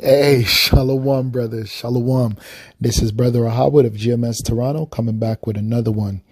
Hey, Shalom, brothers. Shalom. This is Brother Ahawad of GMS Toronto coming back with another one.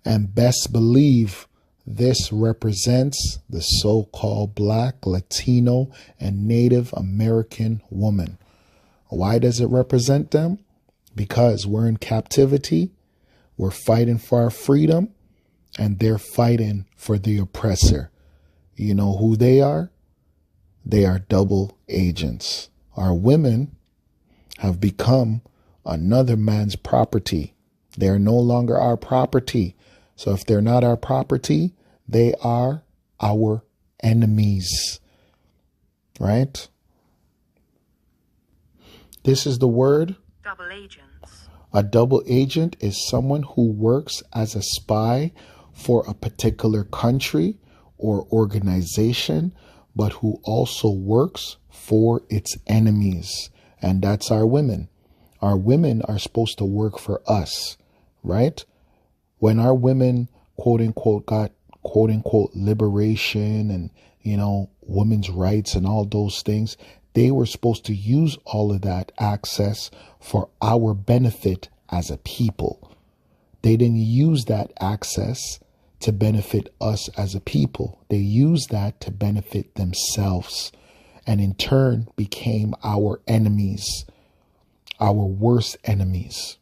And best believe this represents the so-called Black, Latino, and Native American woman. Why does it represent them? Because we're in captivity, we're fighting for our freedom, and they're fighting for the oppressor. You know who they are? They are double agents. Our women have become another man's property. They are no longer our property. So if they're not our property, they are our enemies. Right? This is the word. Double agents. A double agent is someone who works as a spy for a particular country or organization, but who also works for its enemies. And that's our women. Our women are supposed to work for us, right? When our women, quote unquote, got quote unquote liberation and, women's rights and all those things, they were supposed to use all of that access for our benefit as a people. They didn't use that access to benefit us as a people. They used that to benefit themselves, and in turn became our enemies, our worst enemies.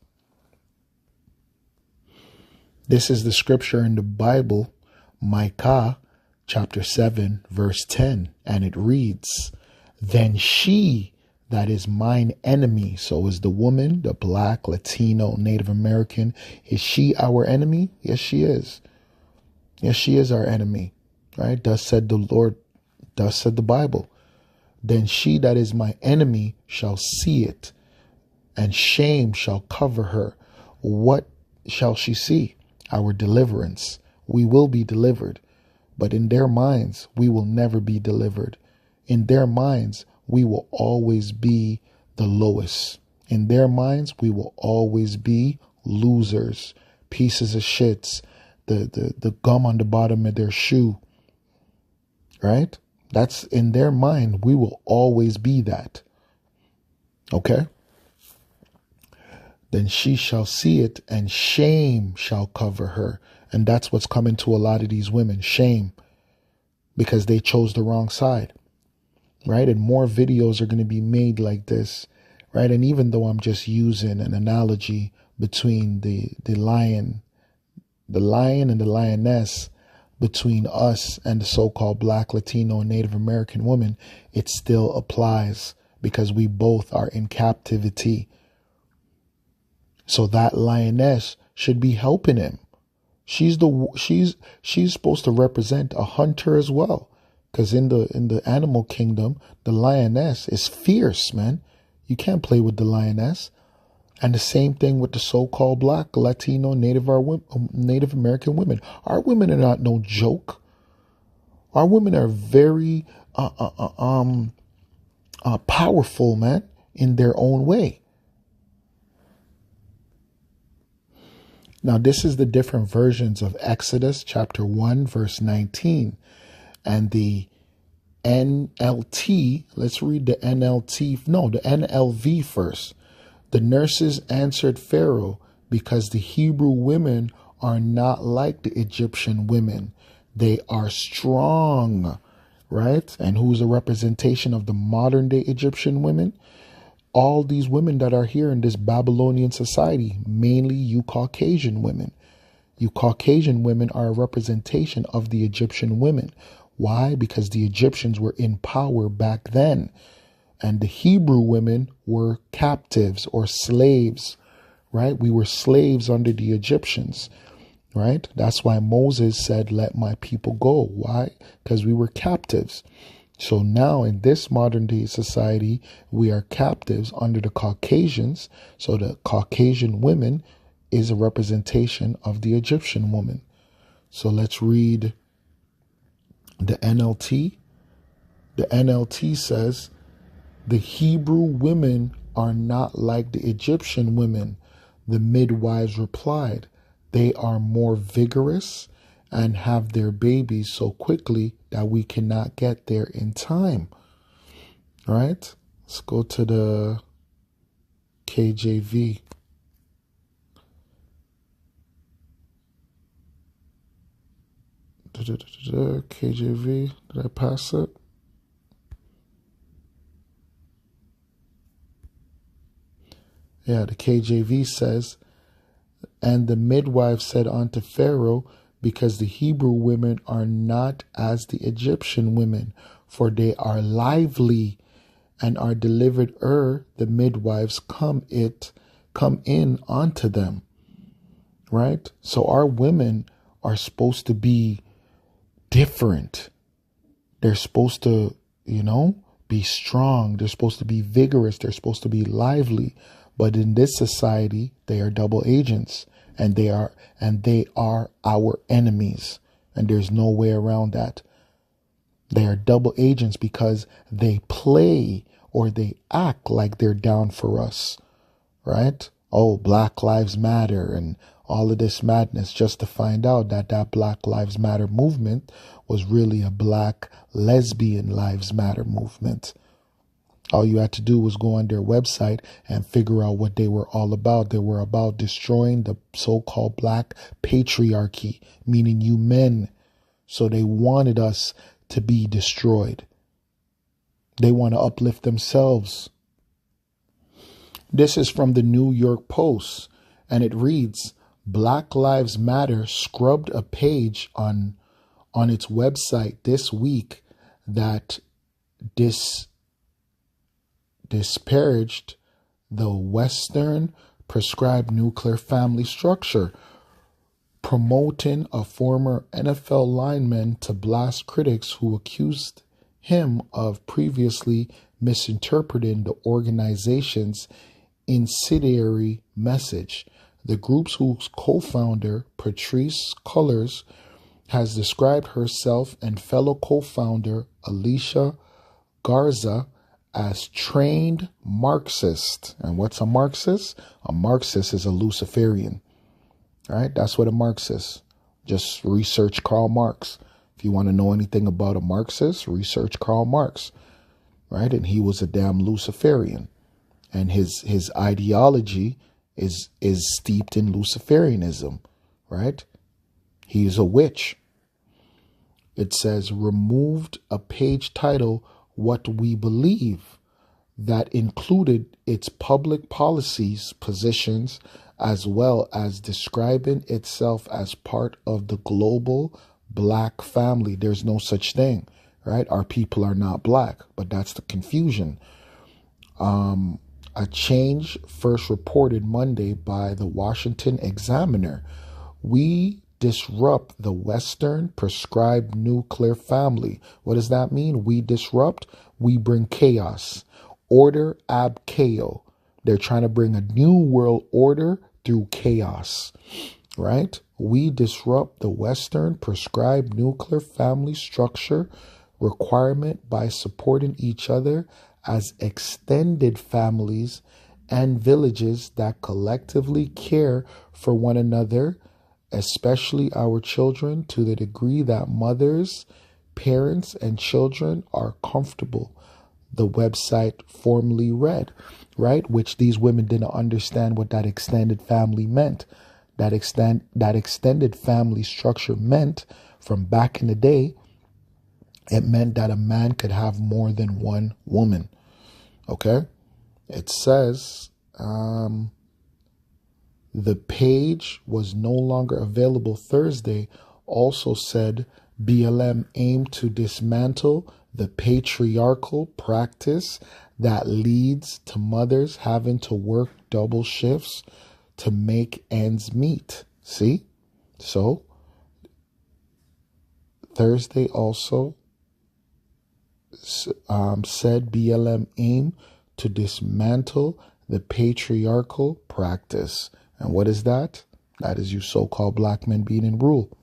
This is the scripture in the Bible, Micah chapter 7, verse 10, and it reads, "Then she that is mine enemy," so is the woman, the Black, Latino, Native American, is she our enemy? Yes, she is. Yes, she is our enemy, right? Thus said the Lord, thus said the Bible. "Then she that is my enemy shall see it, and shame shall cover her." What shall she see? Our deliverance. We will be delivered, but in their minds, we will never be delivered. In their minds, we will always be the lowest. In their minds, we will always be losers, pieces of shits, the gum on the bottom of their shoe, right? That's in their mind. We will always be that. Okay? "Then she shall see it, and shame shall cover her." And that's what's coming to a lot of these women. Shame. Because they chose the wrong side. Right? And more videos are going to be made like this. Right? And even though I'm just using an analogy between the lion and the lioness, between us and the so-called Black, Latino, and Native American woman, it still applies because we both are in captivity. So that lioness should be helping him. She's supposed to represent a hunter as well, because in the animal kingdom, the lioness is fierce, man. You can't play with the lioness. And the same thing with the so-called Black, Latino, Native American women. Our women are not no joke. Our women are very powerful, man, in their own way. Now, this is the different versions of Exodus chapter 1, verse 19. And the NLT, let's read the NLV first. "The nurses answered Pharaoh, because the Hebrew women are not like the Egyptian women. They are strong," right? And who's a representation of the modern day Egyptian women? All these women that are here in this Babylonian society, mainly you Caucasian women. You Caucasian women are a representation of the Egyptian women. Why? Because the Egyptians were in power back then. And the Hebrew women were captives or slaves, right? We were slaves under the Egyptians, right? That's why Moses said, "Let my people go." Why? Because we were captives. So now in this modern day society, we are captives under the Caucasians. So the Caucasian women is a representation of the Egyptian woman. So let's read the NLT. The NLT says, "The Hebrew women are not like the Egyptian women." The midwives replied, "They are more vigorous and have their babies so quickly that we cannot get there in time." Right? Let's go to the KJV. KJV, did I pass it? Yeah, the KJV says, "And the midwife said unto Pharaoh, because the Hebrew women are not as the Egyptian women, for they are lively and are delivered the midwives come in unto them." Right? So our women are supposed to be different. They're supposed to, be strong. They're supposed to be vigorous. They're supposed to be lively. But in this society, they are double agents, and they are our enemies. And there's no way around that. They are double agents because they play or they act like they're down for us, right? Oh, Black Lives Matter and all of this madness, just to find out that Black Lives Matter movement was really a Black Lesbian Lives Matter movement. All you had to do was go on their website and figure out what they were all about. They were about destroying the so-called Black patriarchy, meaning you men. So they wanted us to be destroyed. They want to uplift themselves. This is from the New York Post, and it reads, Black Lives Matter scrubbed a page on its website this week that disparaged the Western prescribed nuclear family structure, promoting a former NFL lineman to blast critics who accused him of previously misinterpreting the organization's incendiary message. The group's whose co-founder, Patrisse Cullors, has described herself and fellow co-founder Alicia Garza as trained Marxist. And what's a Marxist? A Marxist is a Luciferian. All right, that's what a Marxist. Just research Karl Marx. If you want to know anything about a Marxist, research Karl Marx. Right, and he was a damn Luciferian, and his ideology is steeped in Luciferianism. Right, he is a witch. It says removed a page title, "What We Believe," that included its public policies positions, as well as describing itself as part of the global Black family. There's no such thing, right? Our people are not Black, but that's the confusion. A change first reported Monday by the Washington Examiner. We disrupt the Western prescribed nuclear family. What does that mean? We disrupt, we bring chaos. Order ab chaos. They're trying to bring a new world order through chaos, right? We disrupt the Western prescribed nuclear family structure requirement by supporting each other as extended families and villages that collectively care for one another, especially our children, to the degree that mothers, parents, and children are comfortable. The website formerly read, right? Which these women didn't understand what that extended family meant. That extended family structure meant, from back in the day, it meant that a man could have more than one woman. Okay? It says the page was no longer available Thursday. Also said BLM aimed to dismantle the patriarchal practice that leads to mothers having to work double shifts to make ends meet. See? So, Thursday also said BLM aimed to dismantle the patriarchal practice. And what is that? That is you so-called Black men being in rule.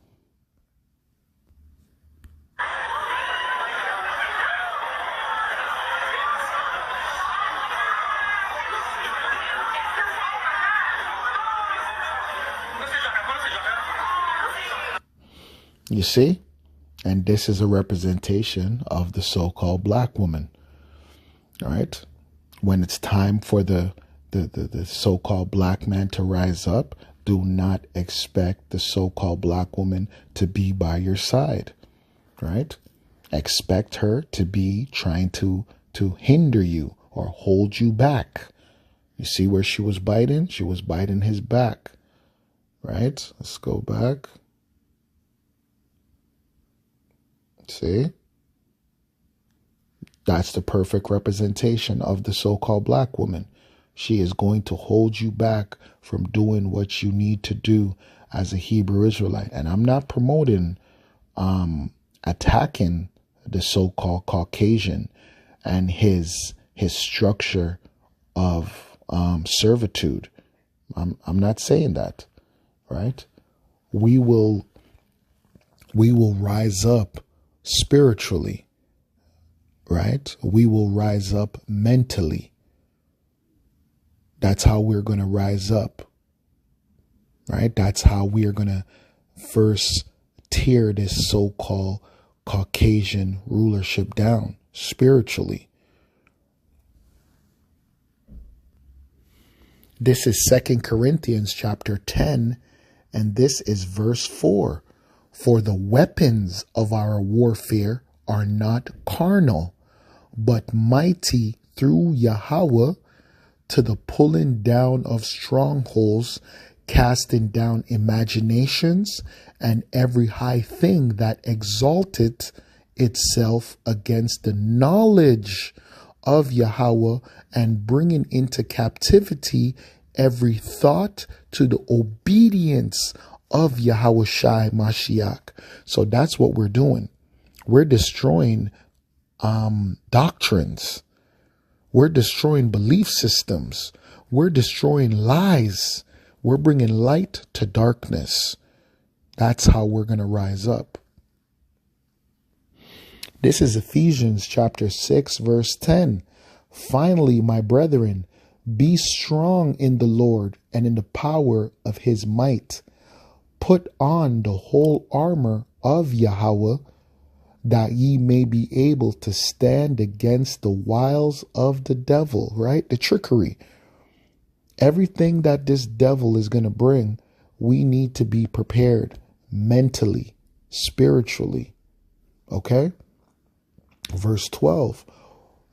You see? And this is a representation of the so-called Black woman. All right? When it's time for the so-called black man to rise up, do not expect the so-called black woman to be by your side, right? Expect her to be trying to hinder you or hold you back. You see where she was biting? She was biting his back, right? Let's go back. See? That's the perfect representation of the so-called black woman. She is going to hold you back from doing what you need to do as a Hebrew Israelite. And I'm not promoting attacking the so-called Caucasian and his structure of servitude. I'm not saying that, right? We will rise up spiritually, right? We will rise up mentally. That's how we're going to rise up, right? That's how we are going to first tear this so-called Caucasian rulership down spiritually. This is 2 Corinthians chapter 10, and this is verse 4. For the weapons of our warfare are not carnal, but mighty through Yahweh to the pulling down of strongholds, casting down imaginations and every high thing that exalteth itself against the knowledge of Yahweh, and bringing into captivity every thought to the obedience of Yahweh Shai Mashiach. So that's what we're doing. We're destroying doctrines. We're destroying belief systems. We're destroying lies. We're bringing light to darkness. That's how we're going to rise up. This is Ephesians chapter 6, verse 10. Finally, my brethren, be strong in the Lord and in the power of his might. Put on the whole armor of Yahweh, that ye may be able to stand against the wiles of the devil, right? The trickery. Everything that this devil is going to bring, we need to be prepared mentally, spiritually. Okay? Verse 12.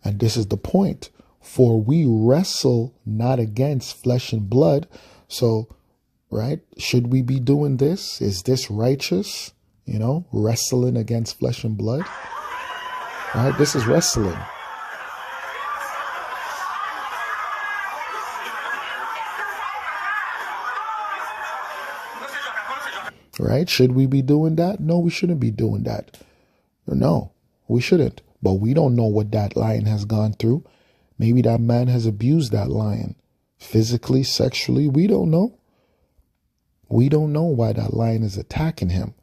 And this is the point. For we wrestle not against flesh and blood. So, right? Should we be doing this? Is this righteous? You know, wrestling against flesh and blood. Right? This is wrestling. Right? Should we be doing that? No, we shouldn't be doing that. No, we shouldn't. But we don't know what that lion has gone through. Maybe that man has abused that lion physically, sexually. We don't know. We don't know why that lion is attacking him.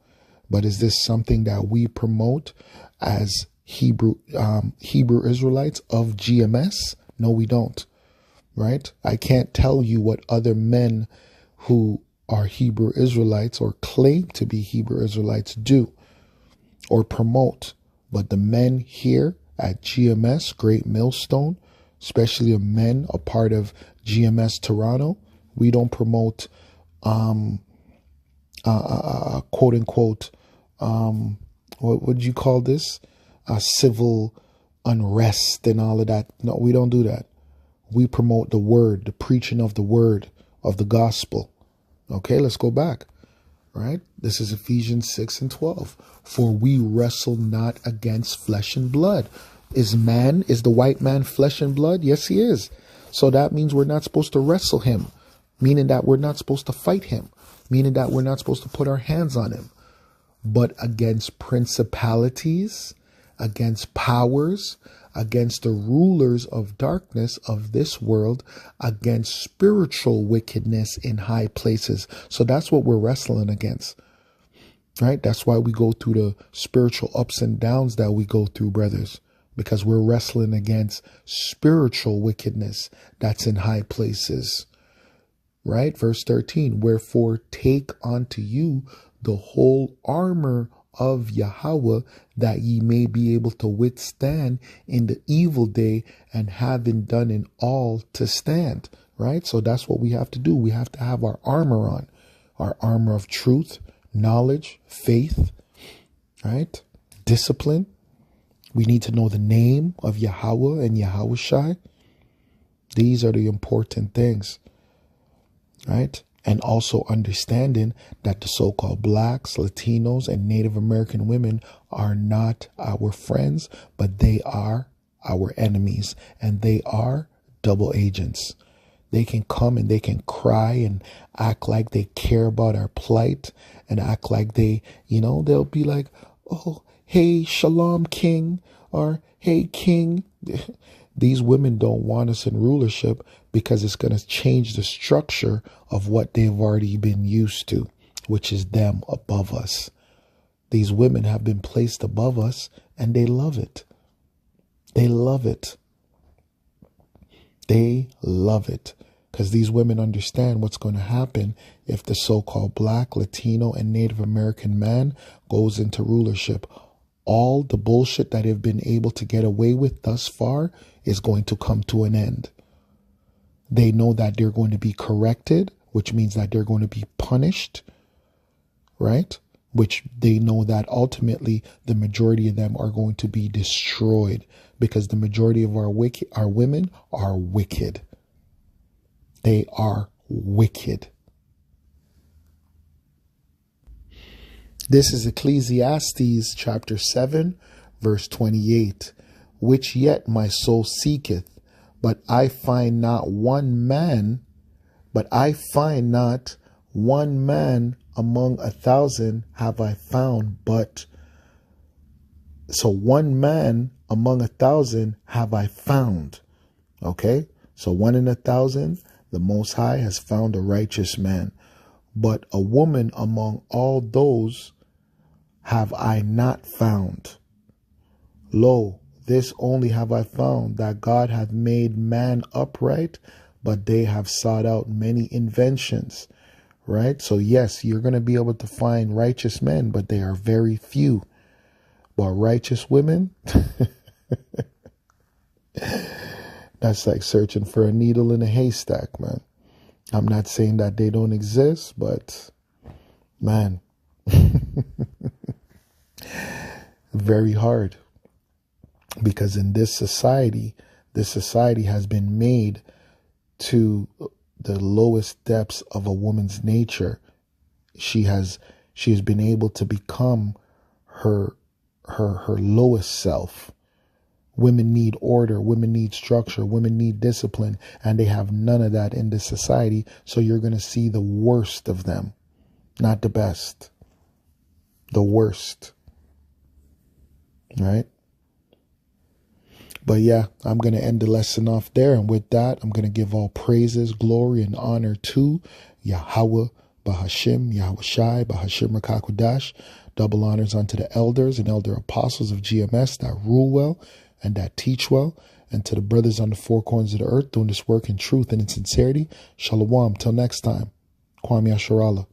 But is this something that we promote as Hebrew Israelites of GMS? No, we don't. Right? I can't tell you what other men who are Hebrew Israelites or claim to be Hebrew Israelites do or promote. But the men here at GMS, Great Millstone, especially the men a part of GMS Toronto, we don't promote quote unquote what would you call this? Civil unrest and all of that. No, we don't do that. We promote the word, the preaching of the word of the gospel. Okay, let's go back. Right? This is Ephesians 6 and 12. For we wrestle not against flesh and blood. Is the white man flesh and blood? Yes, he is. So that means we're not supposed to wrestle him, meaning that we're not supposed to fight him, meaning that we're not supposed to put our hands on him, but against principalities, against powers, against the rulers of darkness of this world, against spiritual wickedness in high places. So that's what we're wrestling against, right? That's why we go through the spiritual ups and downs that we go through, brothers, because we're wrestling against spiritual wickedness that's in high places, right? Verse 13, wherefore take unto you the whole armor of Yahweh, that ye may be able to withstand in the evil day, and having done in all to stand. Right? So that's what we have to do. We have to have our armor on, our armor of truth, knowledge, faith, right? Discipline. We need to know the name of Yahweh and Yahushai. These are the important things, right? And also understanding that the so-called blacks, Latinos, and Native American women are not our friends, but they are our enemies, and they are double agents. They can come and they can cry and act like they care about our plight, and act like they, they'll be like, oh, hey, Shalom King, or hey, King. These women don't want us in rulership because it's going to change the structure of what they've already been used to, which is them above us. These women have been placed above us, and they love it. They love it. They love it, because these women understand what's going to happen if the so-called black, Latino, and Native American man goes into rulership. All the bullshit that they've been able to get away with thus far is going to come to an end. They know that they're going to be corrected, which means that they're going to be punished, right? Which they know that ultimately the majority of them are going to be destroyed, because the majority of our women are wicked. They are wicked. This is Ecclesiastes chapter 7, verse 28. Which yet my soul seeketh, but I find not one man, among 1,000 have I found, but. So one man among 1,000 have I found. Okay? So 1 in 1,000, the Most High has found a righteous man. But a woman among all those have I not found. Lo, this only have I found, that God hath made man upright, but they have sought out many inventions. Right? So yes, you're going to be able to find righteous men, but they are very few. But righteous women, that's like searching for a needle in a haystack, man. I'm not saying that they don't exist, but man, very hard. Because in this society has been made to the lowest depths of a woman's nature. She has been able to become her lowest self. Women need order, women need structure, women need discipline, and they have none of that in this society. So you're going to see the worst of them, not the best, the worst. Right? But yeah, I'm going to end the lesson off there. And with that, I'm going to give all praises, glory, and honor to Yahweh, Bahashim, Yahushai, Bahashim Rakakwadash. Double honors unto the elders and elder apostles of GMS that rule well and that teach well. And to the brothers on the four corners of the earth doing this work in truth and in sincerity. Shalom. Till next time. Kwame Asharallah.